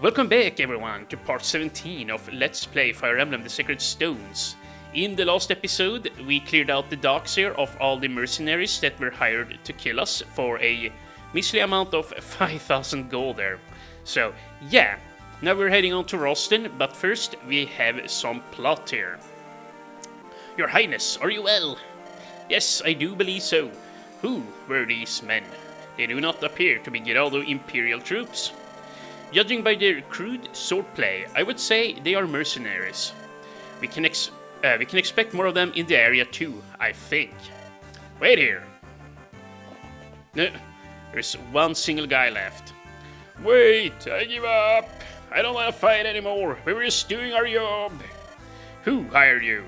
Welcome back everyone to part 17 of Let's Play Fire Emblem The Sacred Stones. In the last episode, we cleared out the docks here of all the mercenaries that were hired to kill us for a measly amount of 5,000 gold there. So, yeah, now we're heading on to Rostin, but first we have some plot here. Your Highness, are you well? Yes, I do believe so. Who were these men? They do not appear to be Geraldo Imperial troops. Judging by their crude swordplay, I would say they are mercenaries. We can expect more of them in the area too, I think. Wait here. No, there's one single guy left. Wait, I give up. I don't want to fight anymore. We were just doing our job. Who hired you?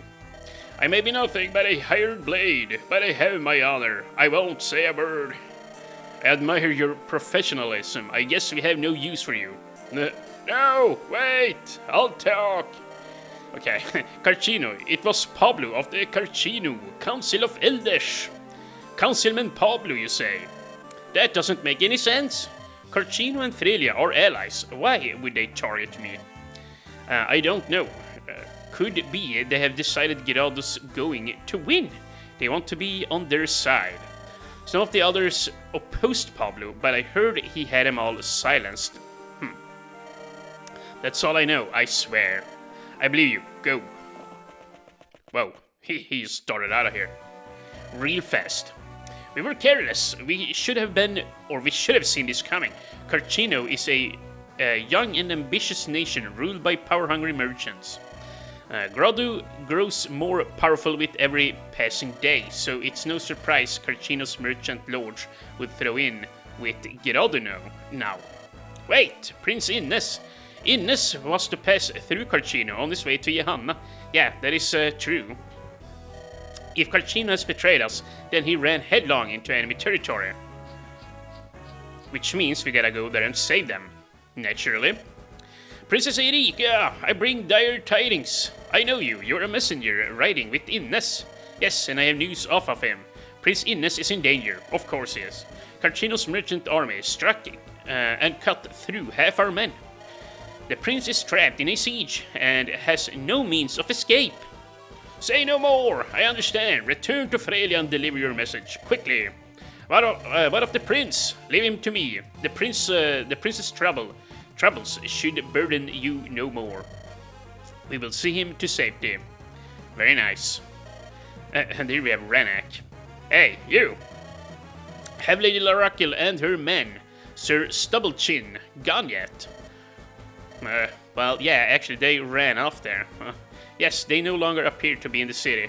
I may be nothing but a hired blade, but I have my honor. I won't say a word. I admire your professionalism. I guess we have no use for you. No, wait, I'll talk. Okay, Carcino. It was Pablo of the Carcino, Council of Elders. Councilman Pablo, you say? That doesn't make any sense. Carcino and Frelia are allies. Why would they target me? I don't know. Could be they have decided Geraldo's going to win. They want to be on their side. Some of the others opposed Pablo, but I heard he had them all silenced. That's all I know, I swear. I believe you. Go. Whoa, he started out of here. Real fast. We were careless. We should have seen this coming. Carcino is a young and ambitious nation ruled by power-hungry merchants. Geraldo grows more powerful with every passing day, so it's no surprise Carcino's merchant lords would throw in with Geraldo now. Wait, Prince Innes. Innes was to pass through Carcino on his way to Johanna. Yeah, that is true. If Carcino has betrayed us, then he ran headlong into enemy territory. Which means we gotta go there and save them. Naturally. Princess Eirika, I bring dire tidings. I know you. You're a messenger riding with Innes. Yes, and I have news off of him. Prince Innes is in danger. Of course he is. Carcino's merchant army struck and cut through half our men. The prince is trapped in a siege and has no means of escape. Say no more. I understand. Return to Frelia and deliver your message quickly. What of the prince? Leave him to me. The prince's troubles should burden you no more. We will see him to safety. Very nice. And here we have Ranak. Hey, you! Have Lady Larakil and her men, Sir Stubblechin, gone yet? Well, yeah, actually they ran off there. Yes, they no longer appear to be in the city.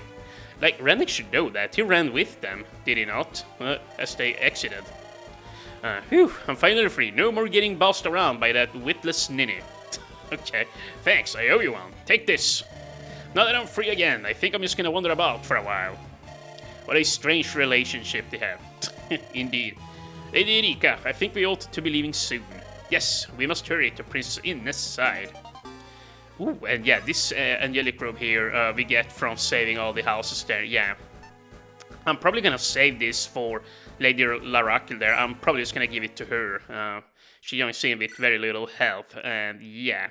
Like, Ranak should know that. He ran with them, did he not? As they exited. Phew, I'm finally free. No more getting bossed around by that witless ninny. Okay, thanks, I owe you one. Take this. Now that I'm free again, I think I'm just gonna wander about for a while. What a strange relationship they have. Indeed. Lady Eirika, I think we ought to be leaving soon. Yes, we must hurry to Princess Innes' side. Ooh, and yeah, this angelic robe here we get from saving all the houses there, yeah. I'm probably gonna save this for Lady Larakil there. I'm probably just gonna give it to her. She only seemed with very little health, and yeah.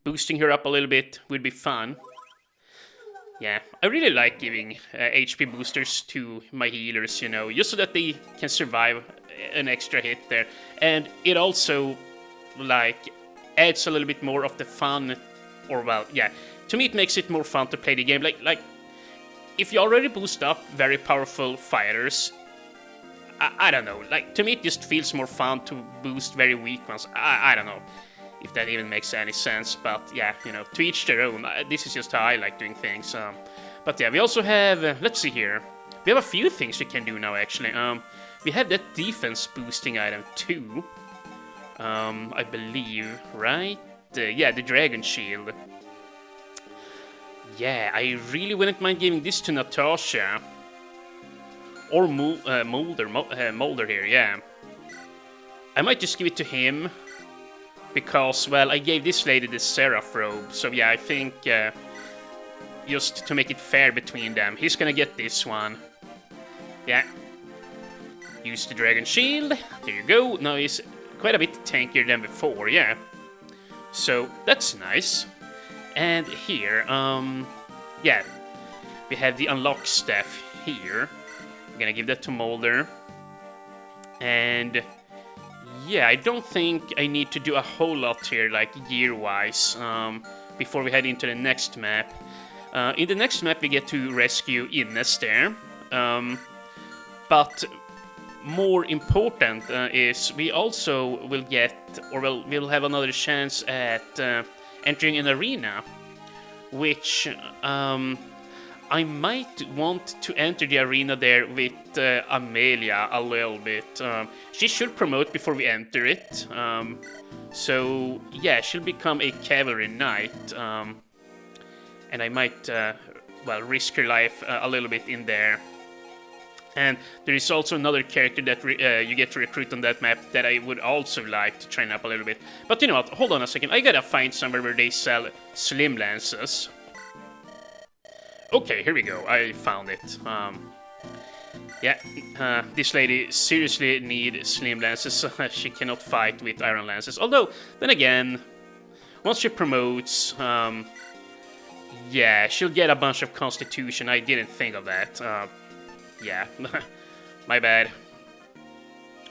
Boosting her up a little bit would be fun. Yeah, I really like giving HP boosters to my healers, you know, just so that they can survive an extra hit there. And it also, like, adds a little bit more of the fun, or well, yeah. To me it makes it more fun to play the game. Like if you already boost up very powerful fighters, I don't know, like, to me it just feels more fun to boost very weak ones. I don't know if that even makes any sense, but yeah, you know, to each their own. This is just how I like doing things. But yeah, we also have, let's see here, we have a few things we can do now actually. We have that defense boosting item too, I believe, right? Yeah, the dragon shield. Yeah, I really wouldn't mind giving this to Natasha. Or Mulder here, yeah. I might just give it to him. Because, well, I gave this lady the Seraph robe. So yeah, I think just to make it fair between them, he's gonna get this one. Yeah. Use the dragon shield. There you go. Now he's quite a bit tankier than before, yeah. So that's nice. And here, yeah, we have the unlock staff here. I'm gonna give that to Molder. And yeah, I don't think I need to do a whole lot here, like gear-wise, before we head into the next map. In the next map, we get to rescue Ines there. But more important is we also will get, or we'll have another chance at entering an arena, which I might want to enter the arena there with Amelia a little bit. She should promote before we enter it. So yeah, she'll become a cavalry knight. And I might, well, risk her life a little bit in there. And there is also another character that you get to recruit on that map that I would also like to train up a little bit. But you know what, hold on a second, I gotta find somewhere where they sell slim lances. Okay, here we go, I found it. Yeah, this lady seriously needs slim lances. She cannot fight with iron lances. Although, then again, once she promotes, yeah, she'll get a bunch of constitution. I didn't think of that. Yeah, my bad.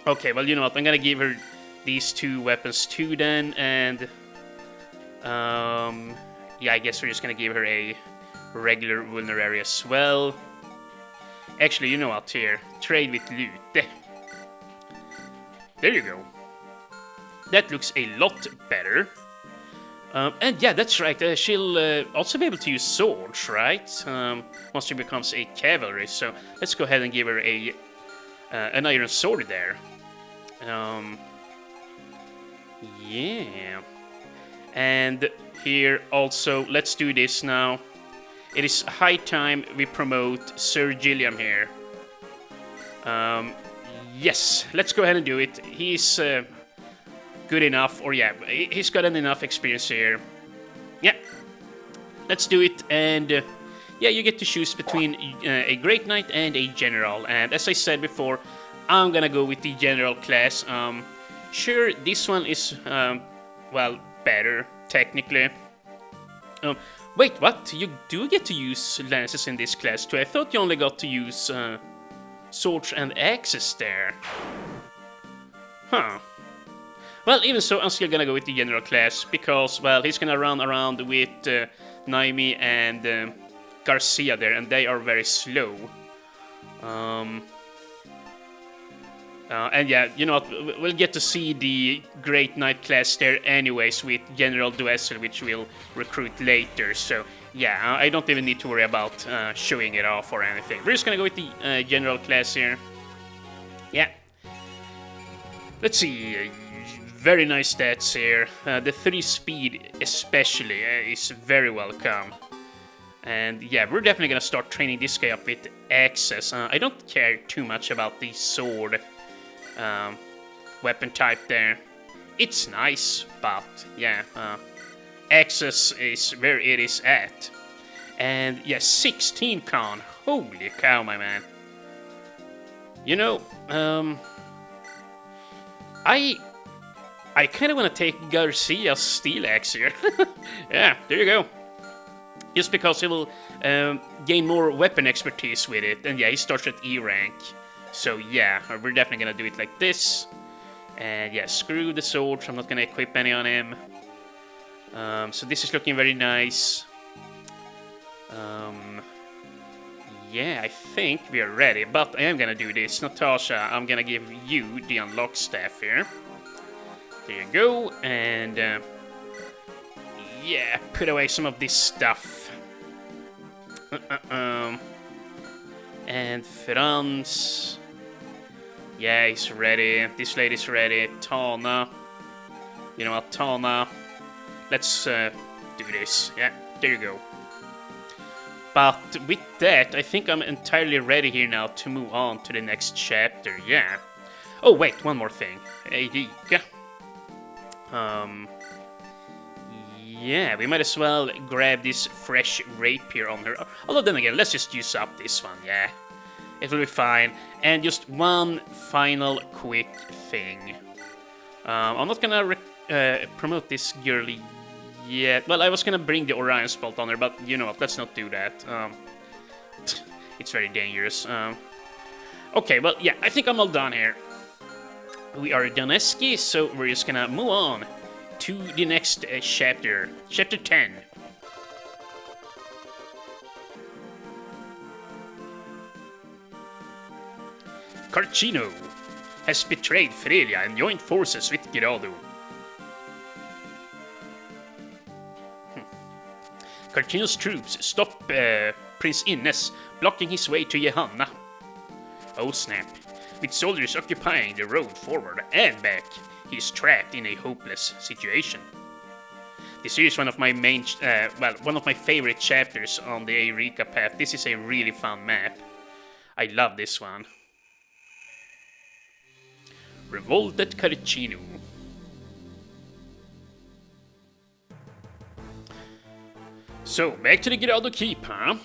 Okay, well, you know what, I'm gonna give her these two weapons too then, and yeah, I guess we're just gonna give her a regular vulnerary as well. Actually, you know what, here, trade with Lute. There you go. That looks a lot better. And yeah, that's right, she'll also be able to use swords, right? Once she becomes a cavalry, so let's go ahead and give her a an iron sword there. Yeah. And here also, let's do this now. It is high time we promote Sir Gilliam here. Yes, let's go ahead and do it. He's good enough, or yeah, he's got enough experience here. Yeah, let's do it, and yeah, you get to choose between a Great Knight and a General, and as I said before, I'm gonna go with the General class. Sure, this one is, well, better, technically. Wait, what? You do get to use lances in this class too? I thought you only got to use swords and axes there. Huh. Well, even so, I'm still gonna go with the General class, because, well, he's gonna run around with Naimi and Garcia there, and they are very slow. And yeah, you know what, we'll get to see the Great Knight class there anyways with General Duessel, which we'll recruit later, so yeah, I don't even need to worry about showing it off or anything. We're just gonna go with the General class here. Yeah. Let's see, very nice stats here. The 3 speed especially is very welcome. And yeah, we're definitely gonna start training this guy up with axes. I don't care too much about the sword weapon type there. It's nice, but yeah, axes is where it is at. And yeah, 16 con. Holy cow, my man. You know, I kind of want to take Garcia's steel axe here. Yeah, there you go. Just because he will gain more weapon expertise with it. And yeah, he starts at E rank. So yeah, we're definitely going to do it like this. And yeah, screw the swords. I'm not going to equip any on him. So this is looking very nice. Yeah, I think we are ready. But I am going to do this. Natasha, I'm going to give you the unlock staff here. There you go, and yeah, put away some of this stuff. And Franz, yeah, he's ready. This lady's ready. Tana, you know what, Tana, let's do this. Yeah, there you go. But with that, I think I'm entirely ready here now to move on to the next chapter. Yeah. Oh wait, one more thing. Eirika. Yeah, we might as well grab this fresh rapier on her. Although then again, let's just use up this one, yeah. It will be fine. And just one final quick thing. I'm not gonna promote this girly yet. Well, I was gonna bring the Orion spot on her, but you know what? Let's not do that. It's very dangerous. Okay, well, yeah, I think I'm all done here. We are Doneski, so we're just gonna move on to the next chapter. Chapter 10. Carcino has betrayed Frelia and joined forces with Geraldo. Carcino's troops stop Prince Innes, blocking his way to Johanna. Oh snap. With soldiers occupying the road forward and back, he is trapped in a hopeless situation. This is one of my one of my favorite chapters on the Eirika path. This is a really fun map. I love this one. Revolt at Carcino. So, back to the Geraldo Keep, huh?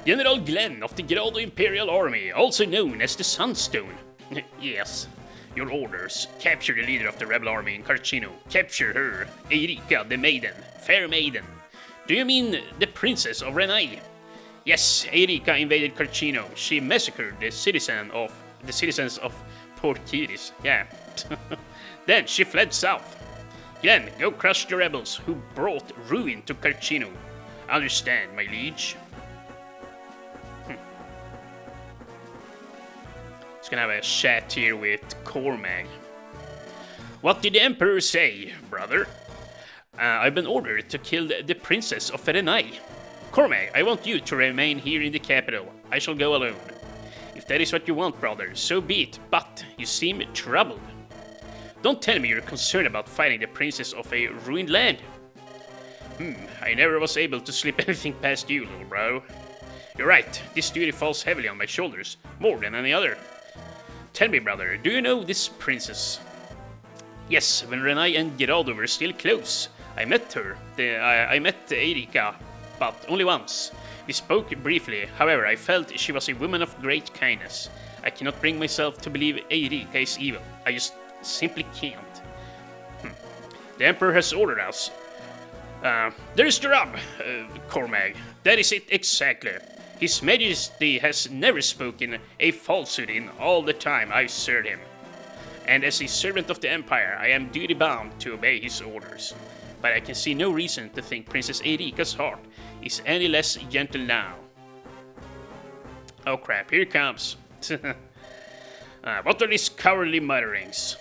General Glenn of the Geraldo Imperial Army, also known as the Sunstone. Yes, your orders. Capture the leader of the rebel army in Carcino. Capture her, Eirika the Maiden, Fair Maiden. Do you mean the Princess of Renai? Yes, Eirika invaded Carcino. She massacred the citizens of Port Kiris. Yeah. Then she fled south. Glenn, go crush the rebels who brought ruin to Carcino. Understand, my liege. Just gonna have a chat here with Cormac. What did the Emperor say, brother? I've been ordered to kill the Princess of Renai. Cormac, I want you to remain here in the capital. I shall go alone. If that is what you want, brother, so be it, but you seem troubled. Don't tell me you're concerned about fighting the princess of a ruined land. I never was able to slip anything past you, little bro. You're right, this duty falls heavily on my shoulders, more than any other. Tell me, brother, do you know this princess? Yes, when Renai and Geraldo were still close, I met her. I met Eirika, but only once. We spoke briefly, however, I felt she was a woman of great kindness. I cannot bring myself to believe Eirika is evil. I just simply can't. The Emperor has ordered us. There's the rub, Cormac. That is it exactly. His Majesty has never spoken a falsehood in all the time I've served him. And as a servant of the Empire, I am duty-bound to obey his orders. But I can see no reason to think Princess Eirika's heart is any less gentle now. Oh crap, here it comes. What are these cowardly mutterings?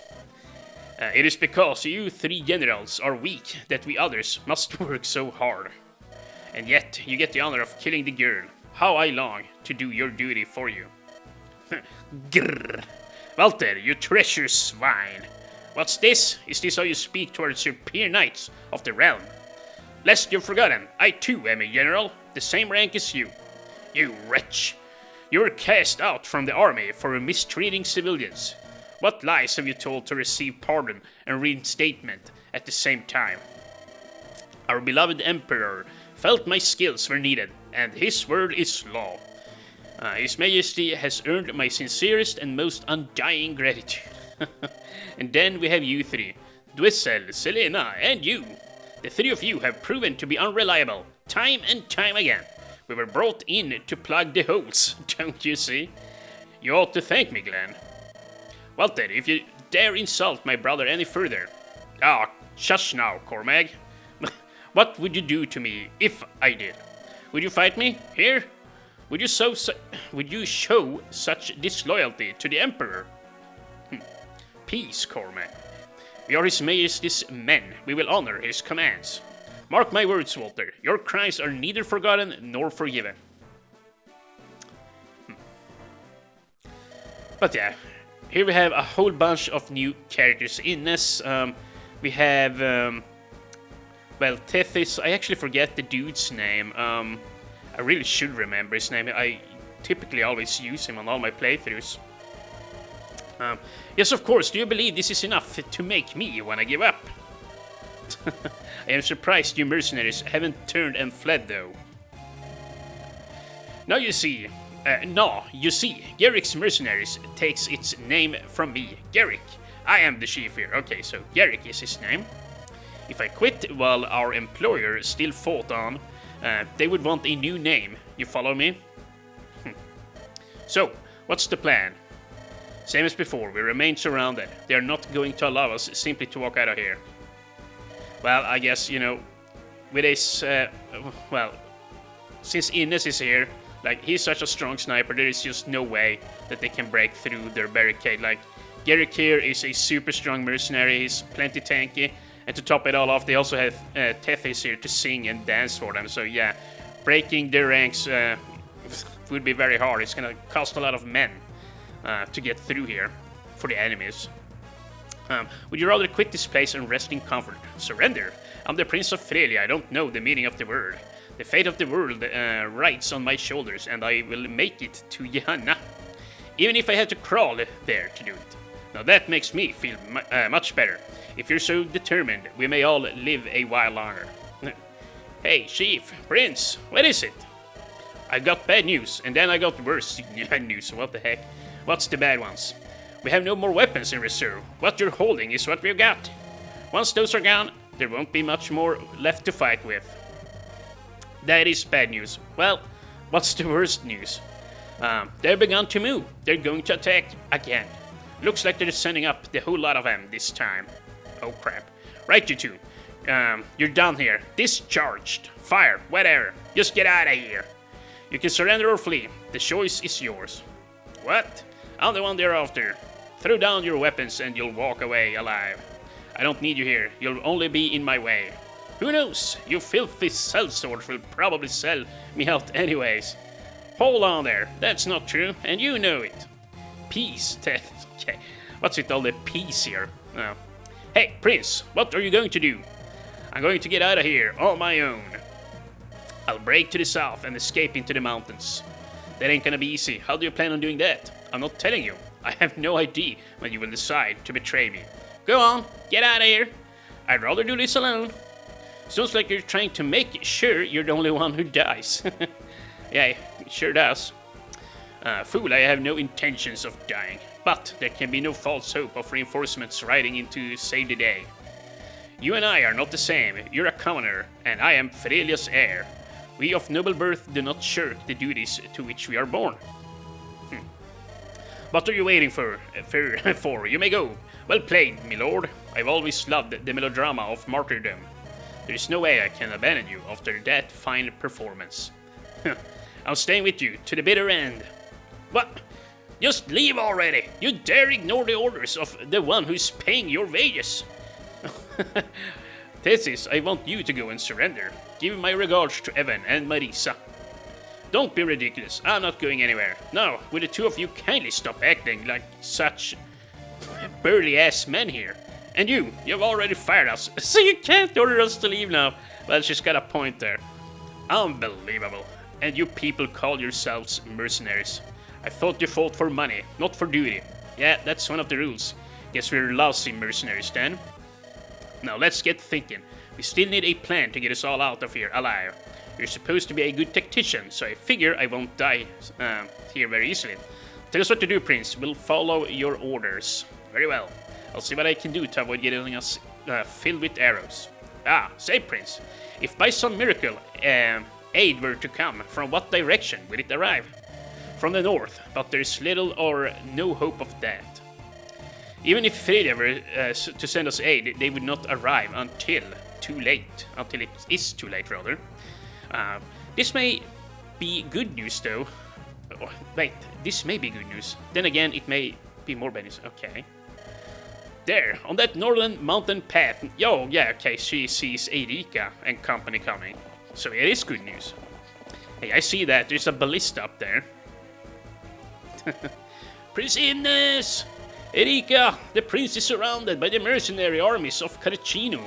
It is because you three generals are weak that we others must work so hard. And yet, you get the honor of killing the girl. How I long to do your duty for you. Grrr. Walter, you treacherous swine. What's this? Is this how you speak towards your peer knights of the realm? Lest you've forgotten, I too am a general, the same rank as you. You wretch! You were cast out from the army for mistreating civilians. What lies have you told to receive pardon and reinstatement at the same time? Our beloved Emperor felt my skills were needed, and his word is law. His Majesty has earned my sincerest and most undying gratitude. And then we have you three, Dwissel, Selena, and you. The three of you have proven to be unreliable, time and time again. We were brought in to plug the holes, don't you see? You ought to thank me, Glenn. Walter, if you dare insult my brother any further... shush now, Cormac. What would you do to me if I did? Would you fight me? Here? Would you show such disloyalty to the Emperor? Peace, Cormac. We are His Majesty's men. We will honor his commands. Mark my words, Walter. Your crimes are neither forgotten nor forgiven. But yeah, here we have a whole bunch of new characters in this. We have, well, Tethys. I actually forget the dude's name. I really should remember his name. I typically always use him on all my playthroughs. Yes, of course. Do you believe this is enough to make me want to give up? I am surprised you mercenaries haven't turned and fled, though. Now you see, Garrick's mercenaries takes its name from me, Garrick. I am the chief here. Okay, so Eirikas is his name. If I quit while our employer still fought on, they would want a new name. You follow me? So, what's the plan? Same as before, we remain surrounded. They are not going to allow us simply to walk out of here. Well, I guess, you know, with this, well, since Ines is here, like, he's such a strong sniper, there is just no way that they can break through their barricade. Like, Garrick here is a super strong mercenary, he's plenty tanky, and to top it all off, they also have Tethys here to sing and dance for them. So yeah, breaking their ranks would be very hard. It's gonna cost a lot of men to get through here for the enemies. Would you rather quit this place and rest in comfort? Surrender? I'm the Prince of Frelia, I don't know the meaning of the word. The fate of the world rides on my shoulders, and I will make it to Johanna. Even if I have to crawl there to do it. Now that makes me feel much better. If you're so determined, we may all live a while longer. Hey, Chief, Prince, what is it? I got bad news, and then I got worse news. What the heck? What's the bad ones? We have no more weapons in reserve. What you're holding is what we've got. Once those are gone, there won't be much more left to fight with. That is bad news. Well, what's the worst news? They've begun to move. They're going to attack again. Looks like they're sending up the whole lot of them this time. Oh crap. Right, you two. You're done here. Discharged. Fire. Whatever. Just get out of here. You can surrender or flee. The choice is yours. What? I'm the one they're after. Throw down your weapons and you'll walk away alive. I don't need you here. You'll only be in my way. Who knows? You filthy sellswords will probably sell me out anyways. Hold on there. That's not true, and you know it. Peace. Okay. What's with all the peace here? Oh. Hey, Prince, what are you going to do? I'm going to get out of here on my own. I'll break to the south and escape into the mountains. That ain't gonna be easy. How do you plan on doing that? I'm not telling you. I have no idea when you will decide to betray me. Go on, get out of here. I'd rather do this alone. Sounds like you're trying to make sure you're the only one who dies. Yeah, it sure does. Fool, I have no intentions of dying. But there can be no false hope of reinforcements riding in to save the day. You and I are not the same. You're a commoner, and I am Frelia's heir. We of noble birth do not shirk the duties to which we are born. What are you waiting for? You may go. Well played, my lord. I've always loved the melodrama of martyrdom. There is no way I can abandon you after that fine performance. I'm staying with you to the bitter end. What? Just leave already! You dare ignore the orders of the one who's paying your wages! Thesis, I want you to go and surrender. Give my regards to Evan and Marisa. Don't be ridiculous, I'm not going anywhere. Now, will the two of you kindly stop acting like such burly-ass men here? And you've already fired us, so you can't order us to leave now. Well, she's got a point there. Unbelievable. And you people call yourselves mercenaries. I thought you fought for money, not for duty. Yeah, that's one of the rules. Guess we're lousy mercenaries then. Now let's get thinking. We still need a plan to get us all out of here alive. You're supposed to be a good tactician, so I figure I won't die here very easily. Tell us what to do, Prince. We'll follow your orders. Very well. I'll see what I can do to avoid getting us filled with arrows. Ah, say, Prince. If by some miracle aid were to come, from what direction will it arrive? From the north, but there's little or no hope of that. Even if Frelia were to send us aid, they would not arrive until too late. Until it is too late, rather. This may be good news, though. Oh, wait, this may be good news. Then again, it may be more bad news. Okay. There, on that northern mountain path. Yo, yeah, okay, she sees Eirikas and company coming. So it is good news. Hey, I see that. There's a ballista up there. Prince Ines! Eirikas, the prince is surrounded by the mercenary armies of Carcino.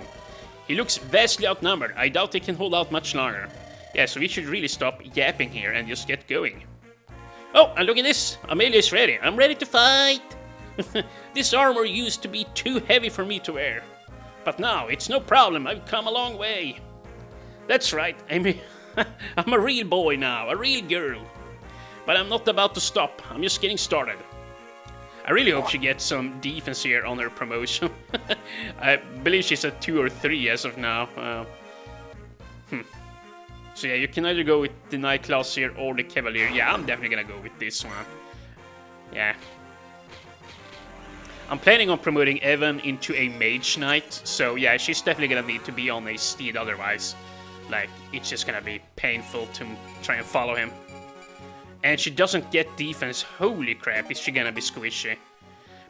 He looks vastly outnumbered. I doubt he can hold out much longer. Yeah, so we should really stop yapping here and just get going. Oh, and look at this! Amelia is ready. I'm ready to fight! This armor used to be too heavy for me to wear. But now, it's no problem. I've come a long way. That's right. I'm a real boy now, a real girl. But I'm not about to stop. I'm just getting started. I really hope she gets some defense here on her promotion. I believe she's at 2 or 3 as of now. So yeah, you can either go with the Knight class here or the Cavalier. Yeah, I'm definitely gonna go with this one. Yeah. I'm planning on promoting Evan into a Mage Knight. So yeah, she's definitely gonna need to be on a steed otherwise. Like, it's just gonna be painful to try and follow him. And she doesn't get defense. Holy crap, is she gonna be squishy?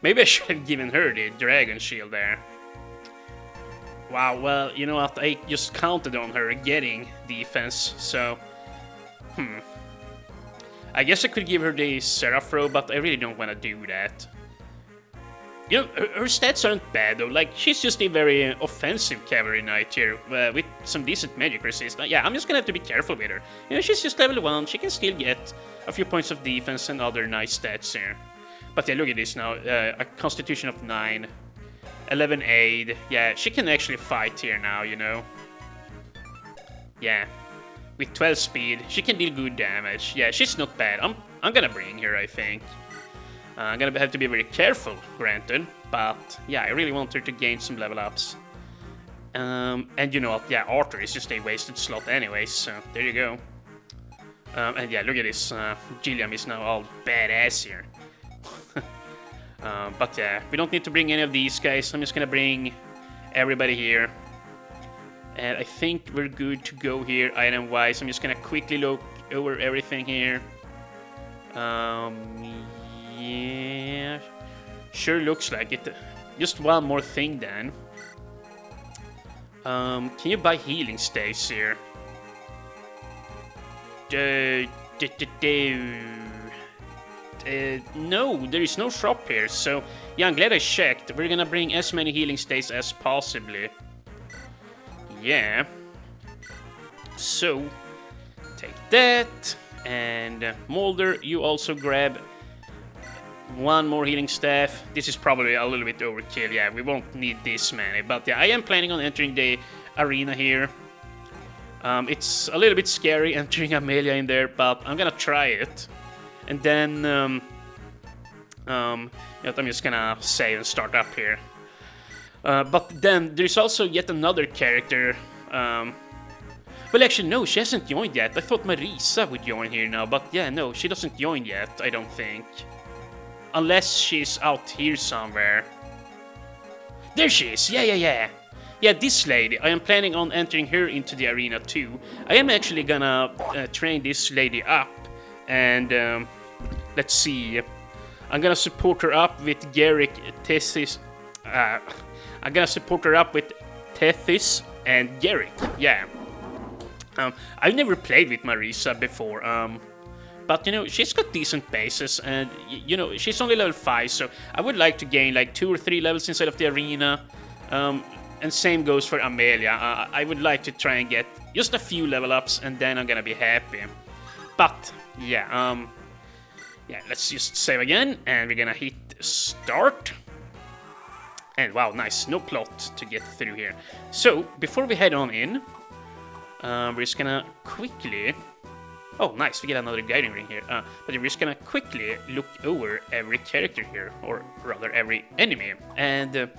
Maybe I should have given her the Dragon Shield there. Wow, well, you know what? I just counted on her getting defense, so... I guess I could give her the Seraph Robe, but I really don't want to do that. You know, her stats aren't bad though, like, she's just a very offensive cavalry knight here, with some decent magic resist. Yeah, I'm just gonna have to be careful with her. You know, she's just level 1, she can still get a few points of defense and other nice stats here. But yeah, look at this now, a constitution of 9, 11 aid, yeah, she can actually fight here now, you know. Yeah, with 12 speed, she can deal good damage. Yeah, she's not bad, I'm gonna bring her, I think. I'm gonna have to be very careful, granted, but yeah, I really want her to gain some level ups. And you know what, yeah, Arthur is just a wasted slot anyways, so there you go. And yeah, look at this, Gilliam is now all badass here. But yeah, we don't need to bring any of these guys, I'm just gonna bring everybody here. And I think we're good to go here, item-wise. I'm just gonna quickly look over everything here. Yeah, sure looks like it. Just one more thing then. Can you buy healing stays here? No, there is no shop here, so yeah, I'm glad I checked. We're gonna bring as many healing stays as possibly. Yeah. So, take that, and Mulder, you also grab one more healing staff. This is probably a little bit overkill, yeah, we won't need this many, but yeah, I am planning on entering the arena here. It's a little bit scary entering Amelia in there, but I'm gonna try it. And then, I'm just gonna save and start up here. But then, there's also yet another character. Well, actually, no, she hasn't joined yet. I thought Marisa would join here now, but yeah, no, she doesn't join yet, I don't think. Unless she's out here somewhere. There she is, yeah. Yeah, this lady, I am planning on entering her into the arena too. I am actually gonna train this lady up, and let's see. I'm gonna support her up with Garrick, Tessis. I'm gonna support her up with Tethys and Garrick, yeah. I've never played with Marisa before, but you know, she's got decent bases, and you know, she's only level 5, so I would like to gain like 2 or 3 levels inside of the arena. And same goes for Amelia. I would like to try and get just a few level ups, and then I'm gonna be happy. But yeah, let's just save again, and we're gonna hit start. And wow, nice, no plot to get through here. So before we head on in, we're just gonna quickly. Oh, nice, we get another guiding ring here. But we're just gonna quickly look over every character here, or rather every enemy. And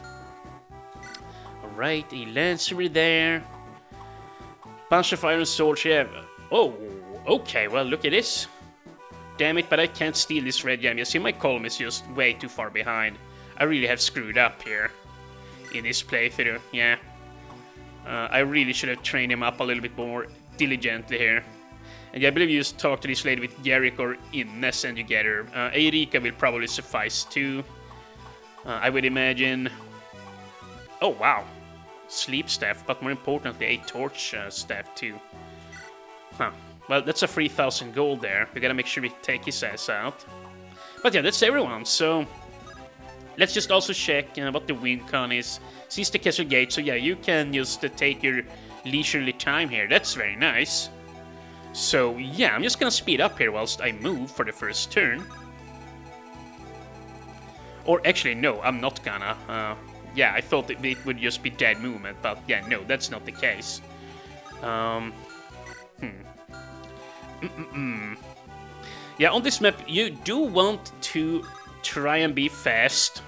alright, a Lancer there. Bunch of Iron Swords here. Oh, okay, well, look at this. Damn it, but I can't steal this red gem. You see, my column is just way too far behind. I really have screwed up here in this playthrough, yeah. I really should have trained him up a little bit more diligently here. And yeah, I believe you just talk to this lady with Garrick or Ines and you get her. Eirika will probably suffice too, I would imagine. Oh wow, sleep staff, but more importantly a torch staff too. Huh, well that's a 3,000 gold there. We gotta make sure we take his ass out. But yeah, that's everyone, so let's just also check what the win con is. Seize the castle gate, so yeah, you can just take your leisurely time here. That's very nice. So yeah, I'm just gonna speed up here whilst I move for the first turn. Or actually, no, I'm not gonna. Yeah, I thought it would just be dead movement, but yeah, no, that's not the case. Yeah, on this map, you do want to try and be fast.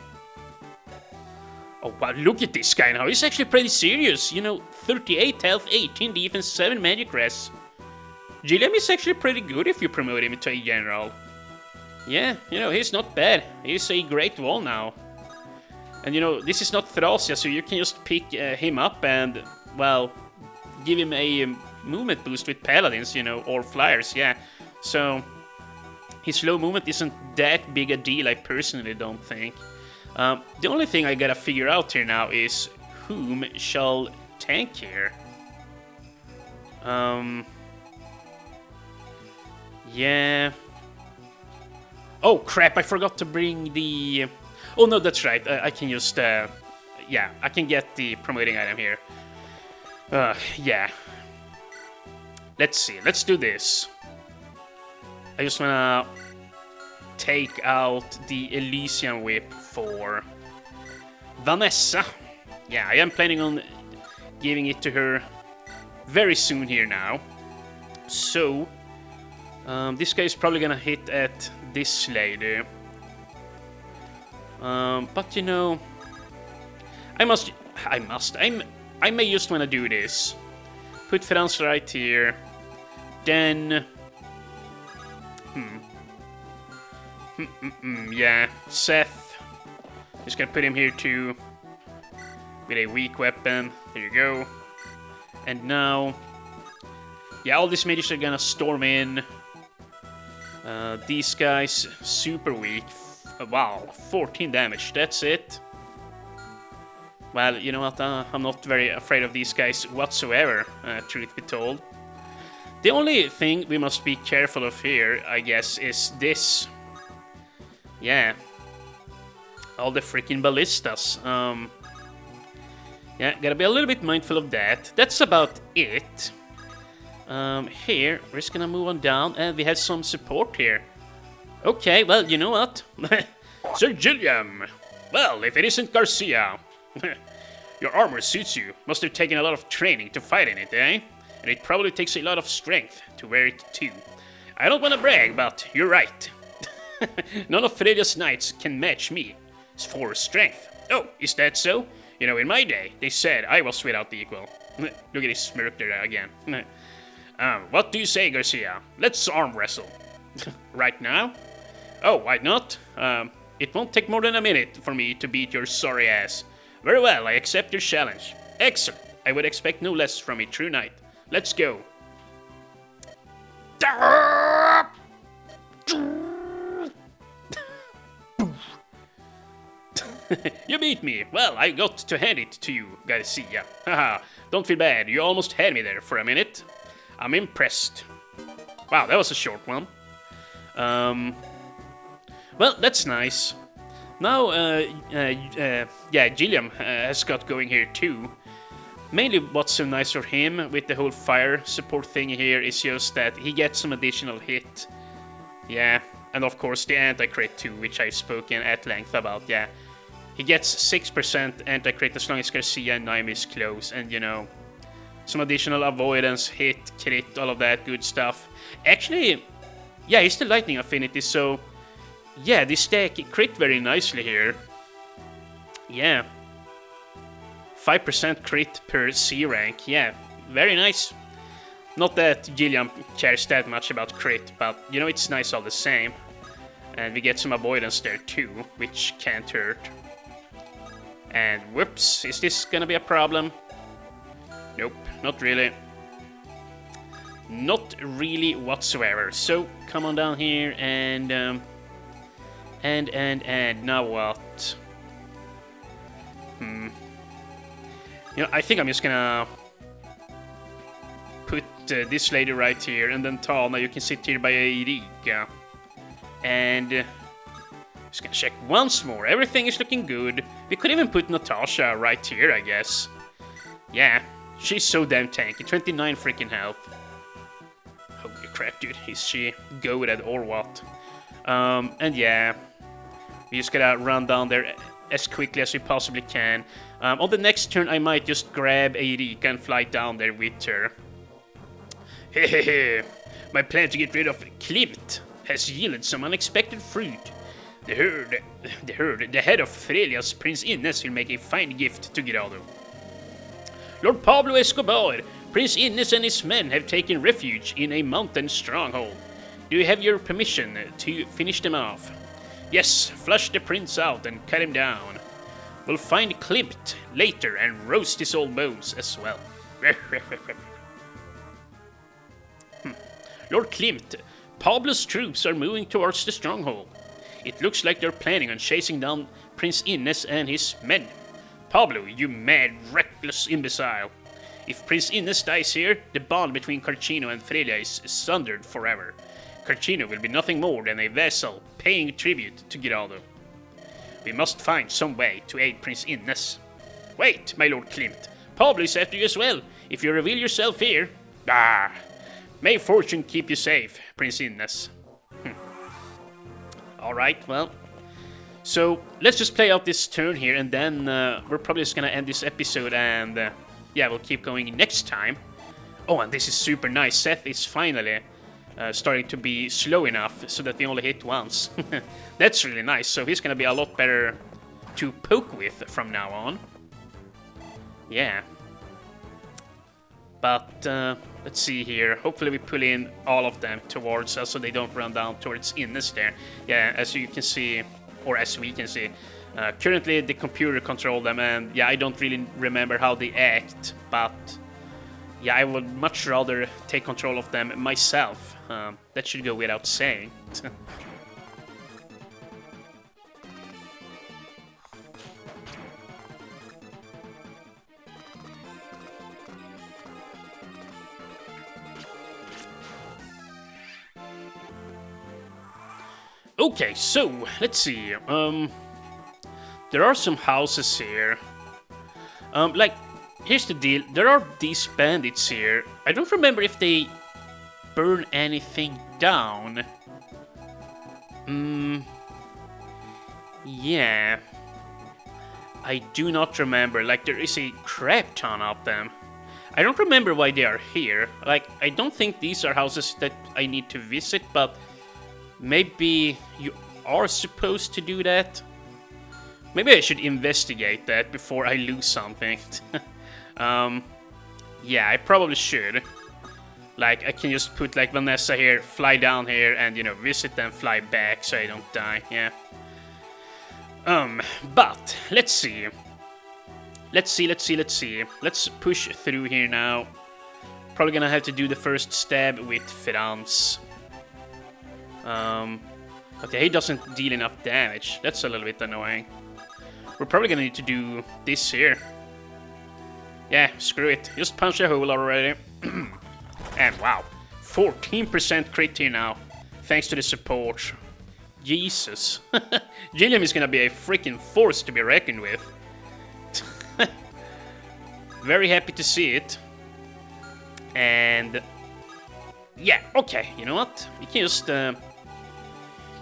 Oh wow, look at this guy now. He's actually pretty serious. You know, 38 health, 18 defense, 7 magic res. Gilliam is actually pretty good if you promote him to a general. Yeah, you know, he's not bad. He's a great wall now. And you know, this is not Thracia, so you can just pick him up and, well, give him a movement boost with paladins, you know, or flyers, yeah. So, his low movement isn't that big a deal, I personally don't think. The only thing I gotta figure out here now is whom shall tank here. Yeah. Oh crap! I forgot to bring the. Oh no, that's right. I can just. Yeah, I can get the promoting item here. Yeah. Let's see. Let's do this. I just wanna take out the Elysian Whip for Vanessa. Yeah, I am planning on giving it to her very soon here now. So, this guy is probably gonna hit at this lady. But you know, I may just wanna do this. Put Franz right here. Then... yeah, Seth. Just gonna put him here too. With a weak weapon. There you go. And now... yeah, all these mages are gonna storm in. These guys, super weak. Wow, 14 damage, that's it. Well, you know what, I'm not very afraid of these guys whatsoever, truth be told. The only thing we must be careful of here, I guess, is this. Yeah. All the freaking ballistas. Yeah, gotta be a little bit mindful of that. That's about it. Here, we're just gonna move on down, and we have some support here. Okay, well, you know what? Sir Gilliam! Well, if it isn't Garcia. Your armor suits you. Must have taken a lot of training to fight in it, eh? And it probably takes a lot of strength to wear it too. I don't want to brag, but you're right. None of Fredia's knights can match me for strength. Oh, is that so? You know, in my day, they said I was without equal. Look at his smirk there again. What do you say, Garcia? Let's arm wrestle. Right now? Oh, why not? It won't take more than a minute for me to beat your sorry ass. Very well, I accept your challenge. Excellent. I would expect no less from a true knight. Let's go. You beat me. Well, I got to hand it to you, Garcia. Haha, don't feel bad. You almost had me there for a minute. I'm impressed. Wow, that was a short one. Well, that's nice. Now, yeah, Gilliam has got going here too. Mainly what's so nice for him with the whole fire support thing here is just that he gets some additional hit. Yeah, and of course the anti-crit too, which I've spoken at length about, yeah. He gets 6% anti-crit as long as Garcia and Naimi is close, and you know, some additional avoidance, hit, crit, all of that good stuff. Actually, yeah, he's the lightning affinity, so yeah, this deck crit very nicely here. Yeah. 5% crit per C rank, yeah, very nice. Not that Gilliam cares that much about crit, but you know, it's nice all the same. And we get some avoidance there too, which can't hurt. And whoops, is this gonna be a problem? Nope, not really. Not really whatsoever. So, come on down here and now what? You know, I think I'm just gonna put this lady right here, and then Tal, now you can sit here by Eirika. And just gonna check once more. Everything is looking good. We could even put Natasha right here, I guess. Yeah, she's so damn tanky. 29 freaking health. Holy crap, dude. Is she goated or what? And yeah, we just gotta run down there as quickly as we possibly can. On the next turn, I might just grab Eirika and fly down there with her. Hehehe, my plan to get rid of Klimt has yielded some unexpected fruit. The head of Frelia's Prince Innes will make a fine gift to Grado. Lord Pablo Escobar, Prince Innes and his men have taken refuge in a mountain stronghold. Do you have your permission to finish them off? Yes, flush the prince out and cut him down. We'll find Klimt later and roast his old bones as well. Lord Klimt, Pablo's troops are moving towards the stronghold. It looks like they're planning on chasing down Prince Innes and his men. Pablo, you mad, reckless imbecile. If Prince Innes dies here, the bond between Carcino and Frelia is sundered forever. Carcino will be nothing more than a vassal paying tribute to Grado. We must find some way to aid Prince Innes. Wait, my Lord Klimt. Pablo is after you as well. If you reveal yourself here... May fortune keep you safe, Prince Innes. Alright, well. So, let's just play out this turn here, and then we're probably just gonna end this episode, and yeah, we'll keep going next time. Oh, and this is super nice. Seth is finally starting to be slow enough so that they only hit once. That's really nice, so he's gonna be a lot better to poke with from now on. Yeah. But, let's see here. Hopefully we pull in all of them towards us so they don't run down towards Innes there. Yeah, as you can see, or as we can see, currently the computer controls them, and yeah, I don't really remember how they act, but yeah, I would much rather take control of them myself. That should go without saying. Okay, so, let's see, there are some houses here. Like, here's the deal, there are these bandits here. I don't remember if they burn anything down. Yeah. I do not remember, like, there is a crap ton of them. I don't remember why they are here. Like, I don't think these are houses that I need to visit, but... maybe you are supposed to do that? Maybe I should investigate that before I lose something. Yeah, I probably should. Like, I can just put, like, Vanessa here, fly down here, and, you know, visit them, fly back, so I don't die, yeah. But, let's see. Let's push through here now. Probably gonna have to do the first stab with Franz. Okay, he doesn't deal enough damage. That's a little bit annoying. We're probably gonna need to do this here. Yeah, screw it. Just punch a hole already. And wow, 14% crit here now. Thanks to the support. Jesus. Gilliam is gonna be a freaking force to be reckoned with. Very happy to see it. And... yeah, okay, you know what? We can just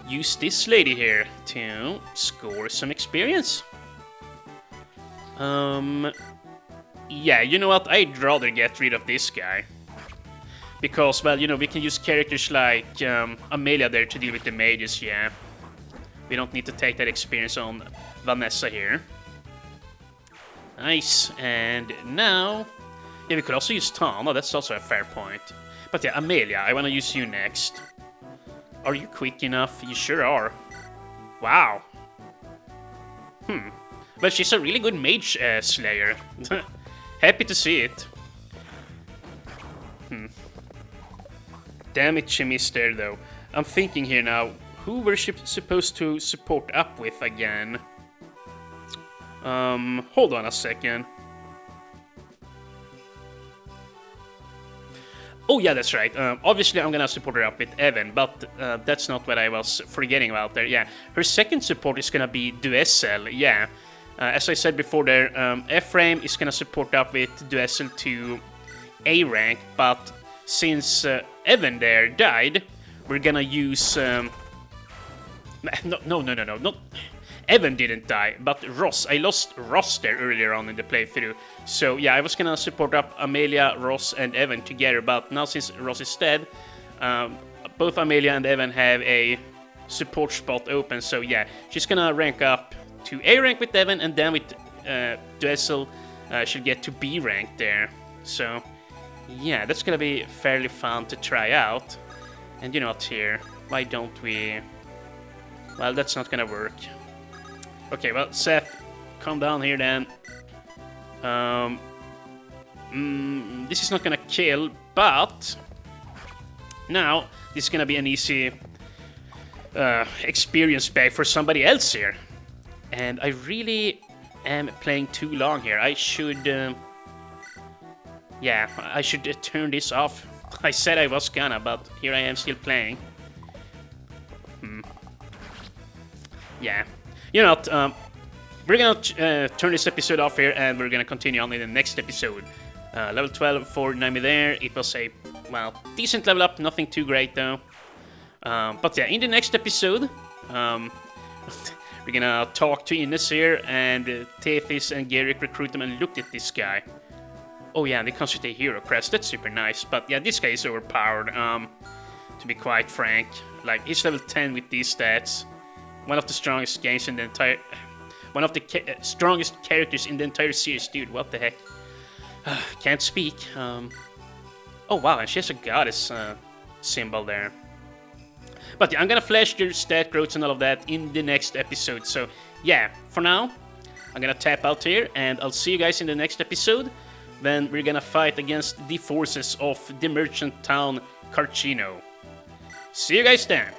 use this lady here to score some experience. Yeah, you know what? I'd rather get rid of this guy. Because, well, you know, we can use characters like Amelia there to deal with the mages, yeah. We don't need to take that experience on Vanessa here. Nice, and now... yeah, we could also use Tana, that's also a fair point. But yeah, Amelia, I want to use you next. Are you quick enough? You sure are. Wow. But she's a really good mage slayer. Happy to see it. Damn it, she missed there though. I'm thinking here now, who were she supposed to support up with again? Hold on a second. Oh yeah, that's right. Obviously I'm gonna support her up with Evan, but that's not what I was forgetting about there. Yeah, her second support is gonna be Duessel, yeah. As I said before there, Ephraim is gonna support up with Duessel to A rank, but since Evan there died, we're gonna use... No. Evan didn't die, but Ross. I lost Ross there earlier on in the playthrough. So yeah, I was gonna support up Amelia, Ross, and Evan together, but now since Ross is dead, both Amelia and Evan have a support spot open. So yeah, she's gonna rank up to A rank with Devon, and then with Duessel, she'll get to B rank there. So yeah, that's gonna be fairly fun to try out. And you know what, here, why don't we... Well, that's not gonna work. Okay, well, Seth, calm down here then. This is not gonna kill, but now this is gonna be an easy experience bag for somebody else here. And I really am playing too long here. I should... yeah, I should turn this off. I said I was gonna, but here I am still playing. Yeah. You know what, we're gonna turn this episode off here, and we're gonna continue on in the next episode. Level 12 for Naomi there. It was a, well, decent level up, nothing too great though. But yeah, in the next episode, we're gonna talk to Ines here, and Tethys and Garrick recruit them, and look at this guy. Oh yeah, they comes with a hero crest, that's super nice. But yeah, this guy is overpowered, to be quite frank. Like, he's level 10 with these stats. One of the strongest games in the entire... One of the strongest characters in the entire series, dude, what the heck. Can't speak. Oh wow, and she has a goddess symbol there. But yeah, I'm gonna flash your stat growths and all of that in the next episode. So yeah, for now, I'm gonna tap out here, and I'll see you guys in the next episode. Then we're gonna fight against the forces of the merchant town Carcino. See you guys then!